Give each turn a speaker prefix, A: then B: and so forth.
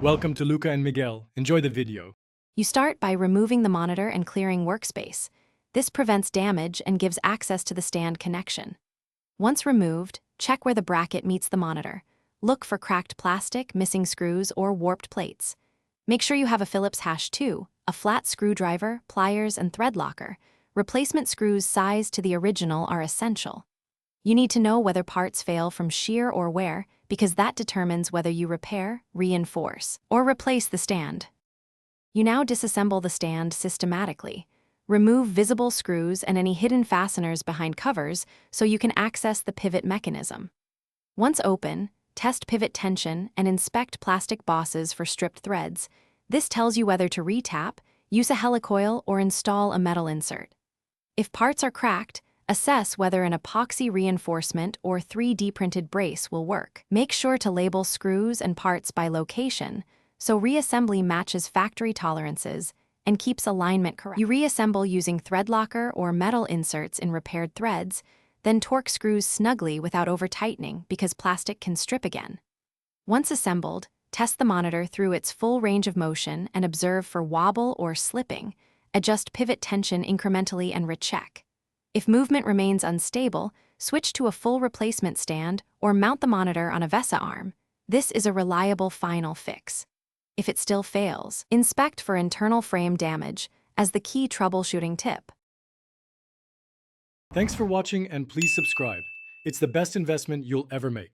A: Welcome to Luca and Miguel. Enjoy the video.
B: You start by removing the monitor and clearing workspace. This prevents damage and gives access to the stand connection. Once removed, check where the bracket meets the monitor. Look for cracked plastic, missing screws, or warped plates. Make sure you have a Phillips #2, a flat screwdriver, pliers, and thread locker. Replacement screws sized to the original are essential. You need to know whether parts fail from shear or wear, because that determines whether you repair, reinforce, or replace the stand. You now disassemble the stand systematically. Remove visible screws and any hidden fasteners behind covers so you can access the pivot mechanism. Once open, test pivot tension and inspect plastic bosses for stripped threads. This tells you whether to re-tap, use a helicoil, or install a metal insert. If parts are cracked, assess whether an epoxy reinforcement or 3D printed brace will work. Make sure to label screws and parts by location so reassembly matches factory tolerances and keeps alignment correct. You reassemble using thread locker or metal inserts in repaired threads, then torque screws snugly without over-tightening because plastic can strip again. Once assembled, test the monitor through its full range of motion and observe for wobble or slipping. Adjust pivot tension incrementally and recheck. If movement remains unstable, switch to a full replacement stand or mount the monitor on a VESA arm. This is a reliable final fix. If it still fails, inspect for internal frame damage as the key troubleshooting tip.
A: Thanks for watching and please subscribe. It's the best investment you'll ever make.